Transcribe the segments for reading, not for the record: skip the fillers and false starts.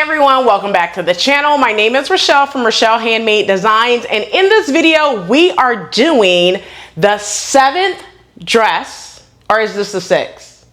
everyone, welcome back to the channel. My name is Rochelle from Rochelle.Handmade.Designs, and in this video we are doing the 7th dress, or is this the 6th?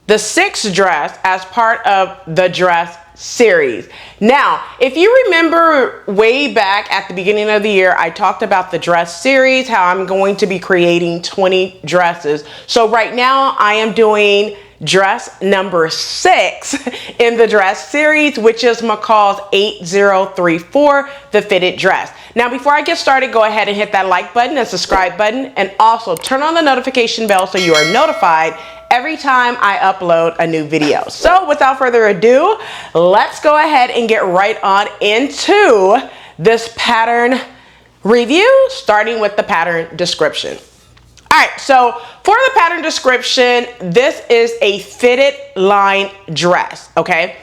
The 6th dress as part of the dress series. Now, if you remember way back at the beginning of the year, I talked about the dress series, how I'm going to be creating 20 dresses. So right now I am doing dress number 6 in the dress series, which is McCall's 8034, the fitted dress. Now, before I get started, go ahead and hit that like button and subscribe button, and also turn on the notification bell so you are notified every time I upload a new video. So without further ado, let's go ahead and get right on into this pattern review, starting with the pattern description. All right, so for the pattern description, this is a fitted line dress, okay?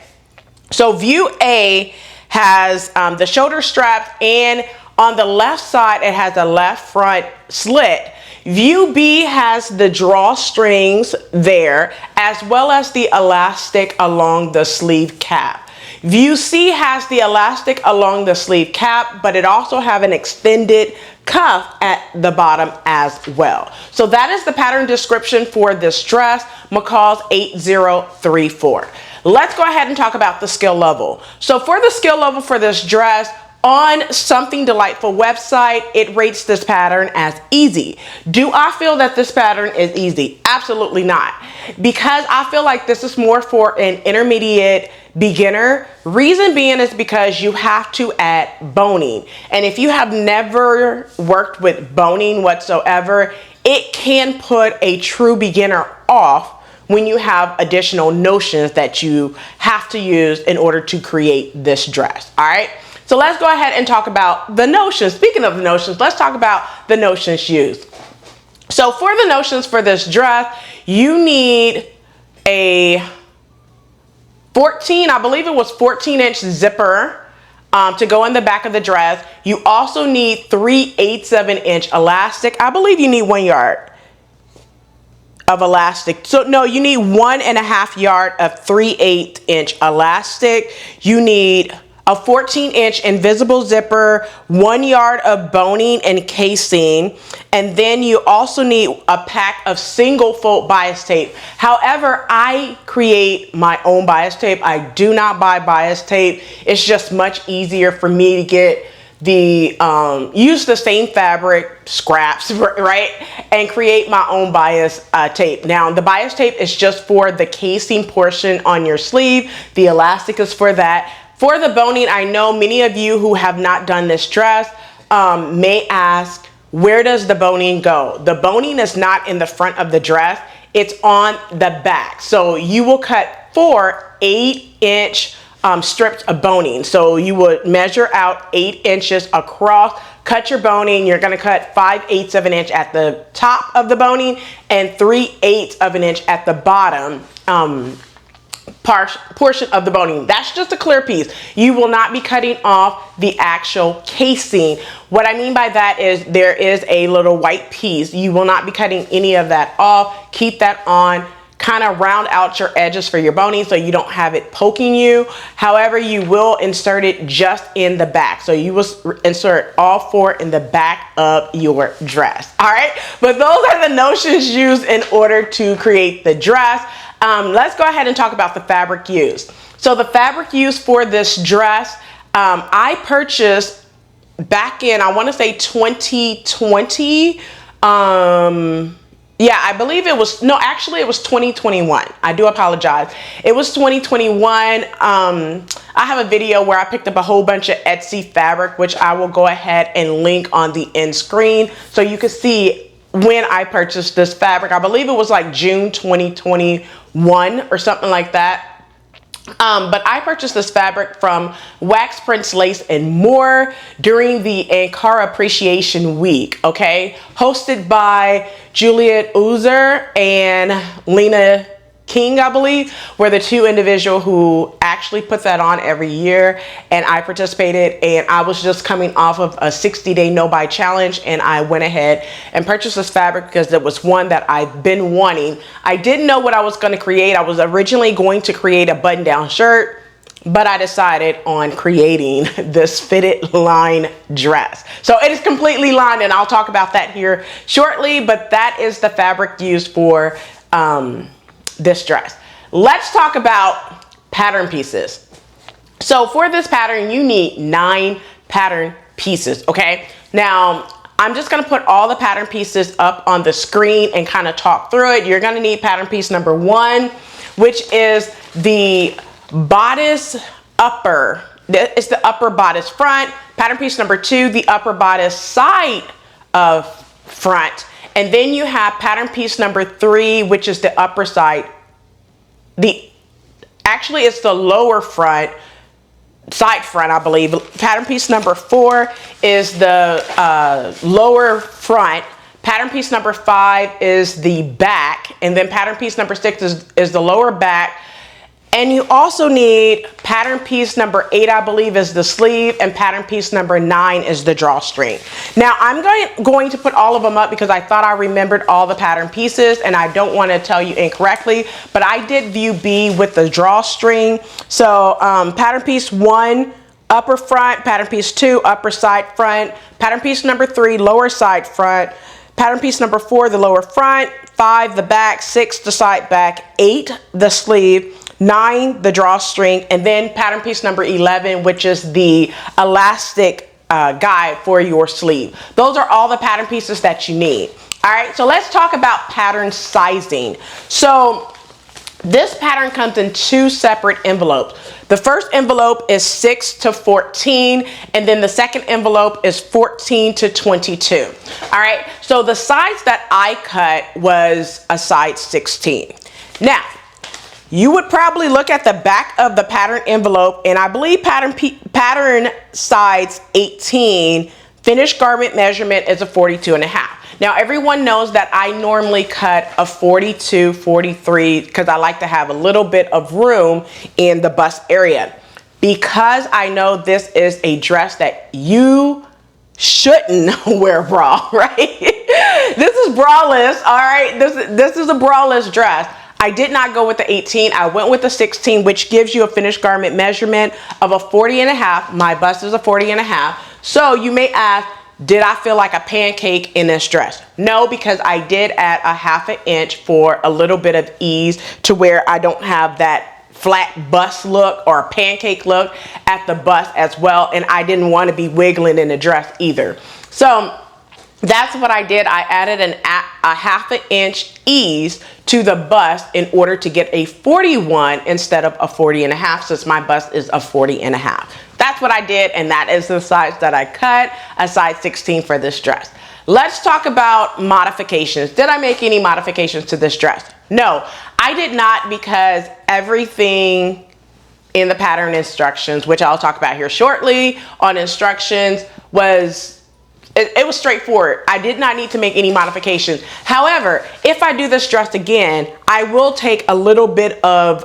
So view A has the shoulder straps, and on the left side, it has a left front slit. View B has the drawstrings there, as well as the elastic along the sleeve cap. View C has the elastic along the sleeve cap, but it also have an extended cuff at the bottom as well. So that is the pattern description for this dress, McCall's 8034. Let's go ahead and talk about the skill level. So for the skill level for this dress, on Something Delightful website, it rates this pattern as easy. Do I feel that this pattern is easy? Absolutely not. Because I feel like this is more for an intermediate beginner. Reason being is because you have to add boning. And if you have never worked with boning whatsoever, it can put a true beginner off when you have additional notions that you have to use in order to create this dress. All right. So let's go ahead and talk about the notions. Speaking of the notions, let's talk about the notions used. So for the notions for this dress, you need a 14, I believe it was 14-inch zipper to go in the back of the dress. You also need 3/8 of an inch elastic. I believe you need 1 yard of elastic. So no, you need 1.5 yard of 3/8 inch elastic. You need a 14-inch invisible zipper, 1 yard of boning and casing, and then you also need a pack of single fold bias tape. However, I create my own bias tape. I do not buy bias tape. It's just much easier for me to get the use the same fabric scraps, right, and create my own bias tape. Now, the bias tape is just for the casing portion on your sleeve. The elastic is for that. For the boning, I know many of you who have not done this dress may ask, where does the boning go? The boning is not in the front of the dress, it's on the back. So you will cut 4 8-inch strips of boning. So you would measure out 8 inches across, cut your boning. You're gonna cut 5/8 of an inch at the top of the boning and 3/8 of an inch at the bottom portion of the boning. That's just a clear piece. You will not be cutting off the actual casing. What I mean by that is there is a little white piece. You will not be cutting any of that off. Keep that on. Kind of round out your edges for your boning so you don't have it poking you. However, you will insert it just in the back. So you will insert all 4 in the back of your dress. All right, but those are the notions used in order to create the dress. Let's go ahead and talk about the fabric used. So the fabric used for this dress, I purchased back in, I want to say 2020. Yeah, I believe it was, no, actually it was 2021. I do apologize. It was 2021. I have a video where I picked up a whole bunch of Etsy fabric, which I will go ahead and link on the end screen so you can see when I purchased this fabric. I believe it was like June 2021 or something like that. But I purchased this fabric from Wax Prints Lace and More during the Ankara Appreciation Week, okay? Hosted by Juliet Uzer and Lena King, I believe, were the two individuals who actually put that on every year, and I participated, and I was just coming off of a 60-day no-buy challenge, and I went ahead and purchased this fabric because it was one that I've been wanting. I didn't know what I was going to create. I was originally going to create a button-down shirt. but I decided on creating this fitted line dress. So it is completely lined, and I'll talk about that here shortly, but that is the fabric used for this dress. Let's talk about pattern pieces. So for this pattern, you need 9 pattern pieces, okay? Now, I'm just gonna put all the pattern pieces up on the screen and kind of talk through it. You're gonna need pattern piece number 1, which is the bodice upper. It's the upper bodice front. Pattern piece number 2, the upper bodice side of front. And then you have pattern piece number 3, which is the upper side. Actually, it's the lower front, side front, I believe. Pattern piece number 4 is the lower front. Pattern piece number 5 is the back. And then pattern piece number 6 is the lower back. And you also need pattern piece number 8, I believe, is the sleeve, and pattern piece number 9 is the drawstring. Now, I'm going to put all of them up because I thought I remembered all the pattern pieces, and I don't want to tell you incorrectly, but I did view B with the drawstring. So pattern piece 1, upper front, pattern piece 2, upper side front, pattern piece number 3, lower side front, pattern piece number 4, the lower front, 5, the back, 6, the side back, 8, the sleeve, 9, the drawstring, and then pattern piece number 11, which is the elastic guide for your sleeve. Those are all the pattern pieces that you need. All right, so let's talk about pattern sizing. So this pattern comes in 2 separate envelopes. The first envelope is 6 to 14, and then the second envelope is 14 to 22. All right, so the size that I cut was a size 16. Now, you would probably look at the back of the pattern envelope, and I believe pattern size 18, finished garment measurement is a 42.5. Now, everyone knows that I normally cut a 42, 43 because I like to have a little bit of room in the bust area. Because I know this is a dress that you shouldn't wear a bra, right? This is braless, all right? This is a braless dress. I did not go with the 18. I went with the 16, which gives you a finished garment measurement of a 40.5. My bust is a 40.5. So you may ask, did I feel like a pancake in this dress? No, because I did add a 1/2 inch for a little bit of ease to where I don't have that flat bust look or a pancake look at the bust as well. And I didn't want to be wiggling in the dress either. So that's what I did. I added a 1/2 inch ease to the bust in order to get a 41 instead of a 40.5, since my bust is a 40.5. That's what I did, and that is the size that I cut, a size 16 for this dress. Let's talk about modifications. Did I make any modifications to this dress? No, I did not, because everything in the pattern instructions, which I'll talk about here shortly on instructions, it was straightforward. I did not need to make any modifications. However, if I do this dress again, I will take a little bit of,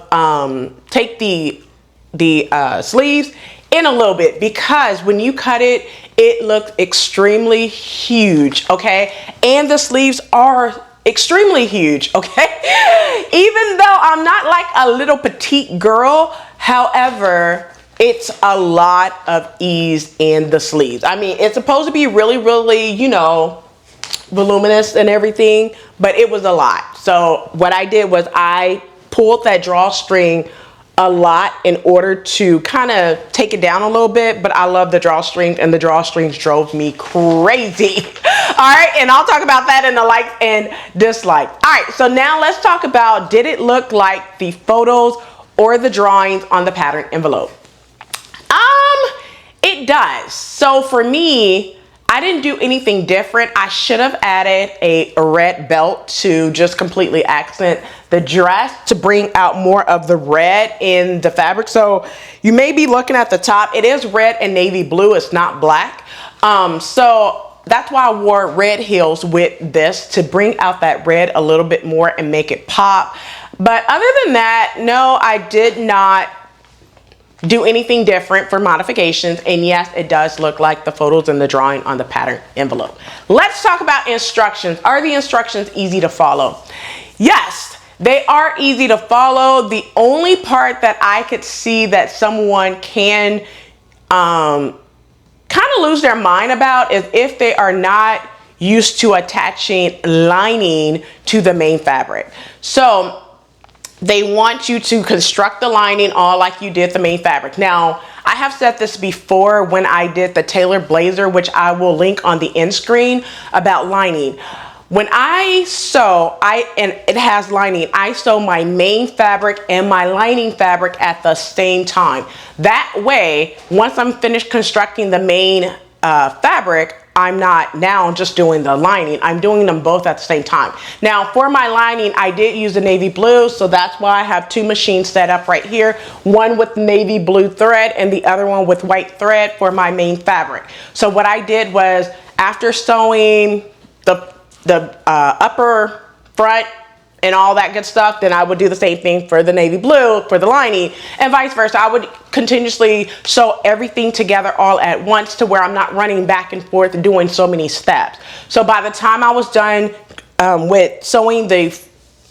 take the sleeves in a little bit, because when you cut it, it looked extremely huge, okay? And the sleeves are extremely huge, okay? Even though I'm not like a little petite girl, however, it's a lot of ease in the sleeves. I mean, it's supposed to be really, really, you know, voluminous and everything, but it was a lot. So what I did was I pulled that drawstring a lot in order to kind of take it down a little bit, but I love the drawstrings, and the drawstrings drove me crazy. All right, and I'll talk about that in the likes and dislikes. All right, so now let's talk about, did it look like the photos or the drawings on the pattern envelope? It does. So for me, I didn't do anything different. I should have added a red belt to just completely accent the dress to bring out more of the red in the fabric. So you may be looking at the top. It is red and navy blue. It's not black. So that's why I wore red heels with this, to bring out that red a little bit more and make it pop. But other than that, no, I did not do anything different for modifications. And yes, it does look like the photos and the drawing on the pattern envelope. Let's talk about instructions. Are the instructions easy to follow? Yes, They are easy to follow. The only part that I could see that someone can kind of lose their mind about is if they are not used to attaching lining to the main fabric. So they want you to construct the lining all like you did the main fabric. Now, I have said this before when I did the tailored blazer, which I will link on the end screen, about lining. When I sew, and it has lining, I sew my main fabric and my lining fabric at the same time. That way, once I'm finished constructing the main fabric, I'm not now just doing the lining. I'm doing them both at the same time. Now, for my lining, I did use the navy blue, so that's why I have two machines set up right here. One with navy blue thread and the other one with white thread for my main fabric. So what I did was, after sewing the upper front and all that good stuff, then I would do the same thing for the navy blue for the lining, and vice versa. I would continuously sew everything together all at once to where I'm not running back and forth and doing so many steps. So by the time I was done with sewing the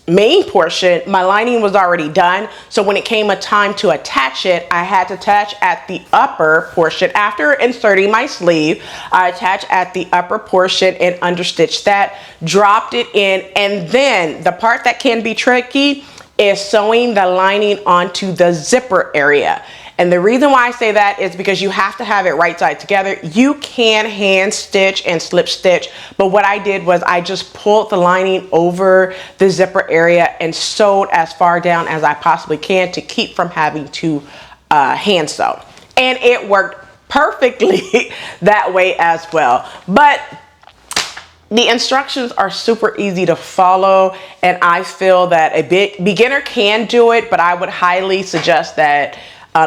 main portion, my lining was already done. So when it came a time to attach it, I had to attach at the upper portion. After inserting my sleeve, I attached at the upper portion and understitched that, dropped it in, and then the part that can be tricky is sewing the lining onto the zipper area. And the reason why I say that is because you have to have it right side together. You can hand stitch and slip stitch, but what I did was I just pulled the lining over the zipper area and sewed as far down as I possibly can to keep from having to hand sew. And it worked perfectly that way as well. But the instructions are super easy to follow, and I feel that a beginner can do it, but I would highly suggest that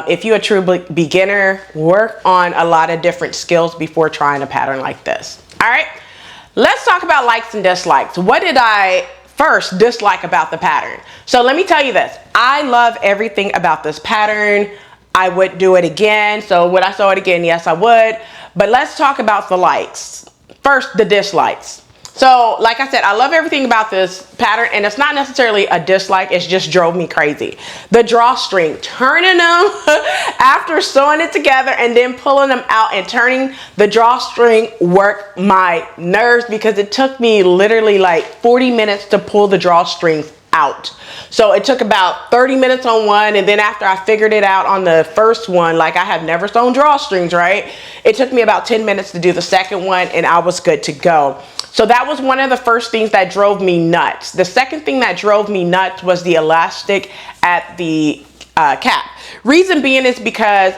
if you're a true beginner, work on a lot of different skills before trying a pattern like this. All right, let's talk about likes and dislikes. What did I first dislike about the pattern? So let me tell you this. I love everything about this pattern. I would do it again. So would I sew it again? Yes, I would. But let's talk about the likes. First, the dislikes. So like I said, I love everything about this pattern, and it's not necessarily a dislike, it's just drove me crazy. The drawstring, turning them after sewing it together and then pulling them out and turning the drawstring worked my nerves, because it took me literally like 40 minutes to pull the drawstrings out. So it took about 30 minutes on one, and then after I figured it out on the first one, like I have never sewn drawstrings, right? It took me about 10 minutes to do the second one, and I was good to go. So that was one of the first things that drove me nuts. The second thing that drove me nuts was the elastic at the cap. Reason being is because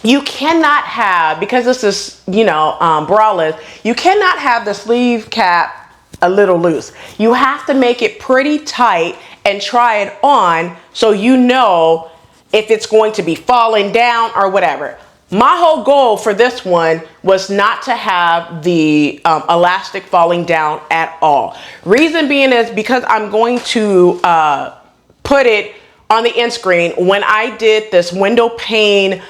you cannot have, because this is, you know, braless, you cannot have the sleeve cap a little loose. You have to make it pretty tight and try it on so you know if it's going to be falling down or whatever. My whole goal for this one was not to have the elastic falling down at all. Reason being is because I'm going to put it on the end screen. When I did this window pane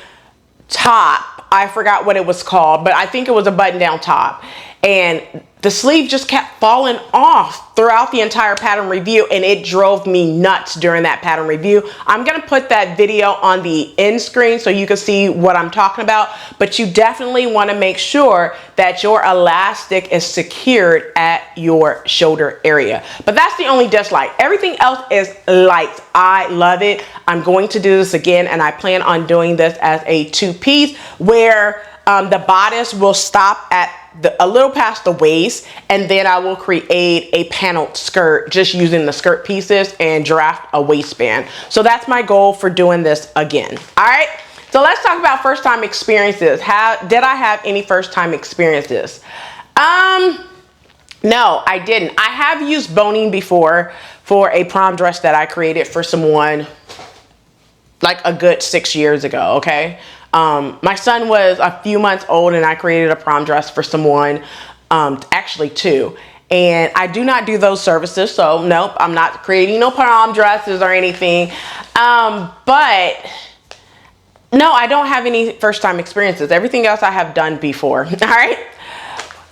top, I forgot what it was called, but I think it was a button down top. And the sleeve just kept falling off throughout the entire pattern review, and it drove me nuts during that pattern review. I'm gonna put that video on the end screen so you can see what I'm talking about, but you definitely wanna make sure that your elastic is secured at your shoulder area. But that's the only dislike. Everything else is liked. I love it. I'm going to do this again, and I plan on doing this as a two-piece where the bodice will stop at a little past the waist, and then I will create a paneled skirt just using the skirt pieces and draft a waistband. So that's my goal for doing this again. All right, so let's talk about first time experiences. Did I have any first time experiences? No, I didn't. I have used boning before for a prom dress that I created for someone like a good 6 years ago, okay? My son was a few months old, and I created a prom dress for someone, actually two. And I do not do those services, so nope, I'm not creating no prom dresses or anything. But no, I don't have any first time experiences. Everything else I have done before, all right?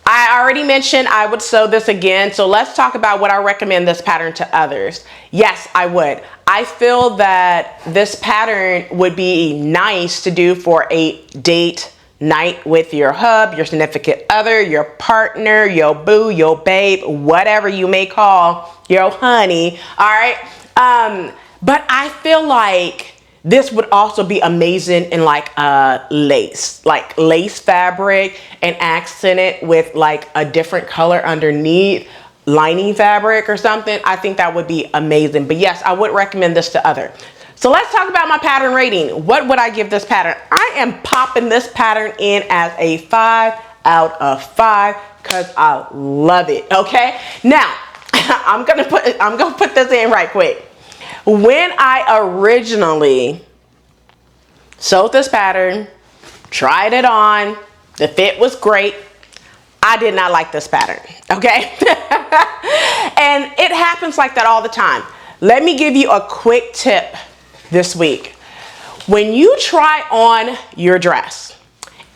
I already mentioned I would sew this again, so let's talk about what I recommend this pattern to others. Yes, I would. I feel that this pattern would be nice to do for a date night with your hub, your significant other, your partner, your boo, your babe, whatever you may call your honey, all right? But I feel like this would also be amazing in like lace fabric, and accent it with like a different color underneath, lining fabric or something. I think that would be amazing. But yes, I would recommend this to others. So let's talk about my pattern rating. What would I give this pattern? I am popping this pattern in as a 5 out of 5 because I love it. Okay, now I'm gonna put this in right quick. When I originally sewed this pattern, tried it on, the fit was great, I did not like this pattern, okay? And it happens like that all the time. Let me give you a quick tip this week. When you try on your dress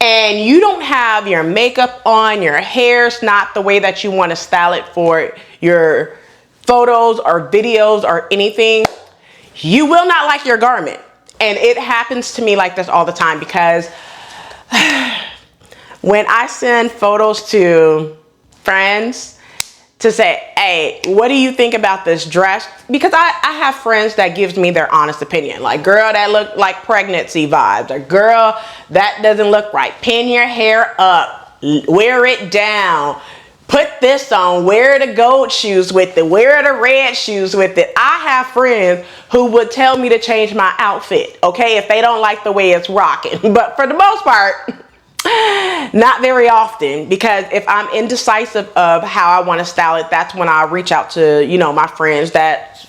and you don't have your makeup on, your hair's not the way that you want to style it for your photos or videos or anything, you will not like your garment. And it happens to me like this all the time, because when I send photos to friends to say, hey, what do you think about this dress? Because I have friends that gives me their honest opinion. Like, girl, that look like pregnancy vibes. Or girl, that doesn't look right. Pin your hair up, wear it down. Put this on, wear the gold shoes with it, wear the red shoes with it. I have friends who would tell me to change my outfit, okay, if they don't like the way it's rocking. But for the most part, not very often, because if I'm indecisive of how I want to style it, that's when I reach out to, you know, my friends that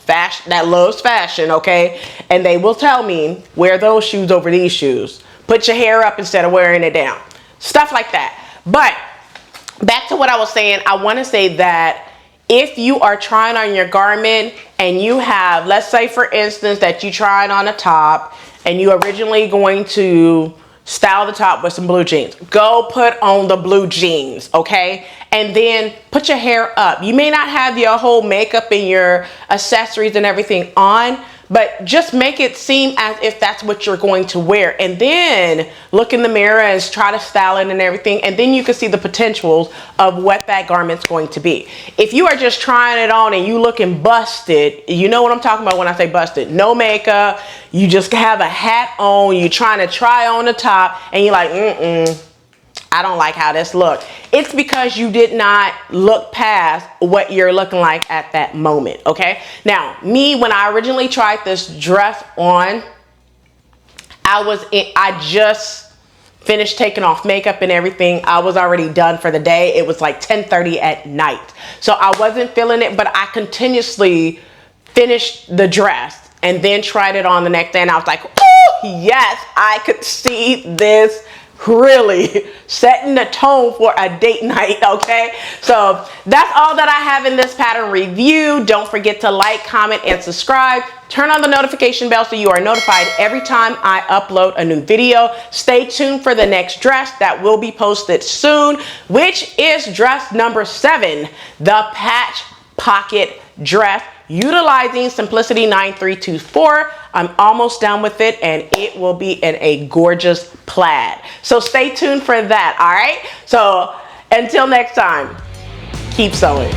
loves fashion, okay, and they will tell me, wear those shoes over these shoes. Put your hair up instead of wearing it down. Stuff like that. But back to what I was saying, I want to say that if you are trying on your garment and you have, let's say for instance that you tried on a top and you originally going to style the top with some blue jeans, go put on the blue jeans, okay? And then put your hair up. You may not have your whole makeup and your accessories and everything on, but just make it seem as if that's what you're going to wear. And then look in the mirror and try to style it and everything. And then you can see the potentials of what that garment's going to be. If you are just trying it on and you looking busted, you know what I'm talking about when I say busted. No makeup, you just have a hat on, you trying to try on the top, and you're like, I don't like how this looks. It's because you did not look past what you're looking like at that moment, okay? Now, me, when I originally tried this dress on, I just finished taking off makeup and everything. I was already done for the day. It was like 10:30 at night. So I wasn't feeling it, but I continuously finished the dress and then tried it on the next day, and I was like, oh, yes, I could see this really setting the tone for a date night, okay? So that's all that I have in this pattern review. Don't forget to like, comment, and subscribe. Turn on the notification bell so you are notified every time I upload a new video. Stay tuned for the next dress that will be posted soon, which is dress number 7, the patch pocket dress, utilizing Simplicity 9324. I'm almost done with it, and it will be in a gorgeous plaid. So stay tuned for that, all right? So until next time, keep sewing.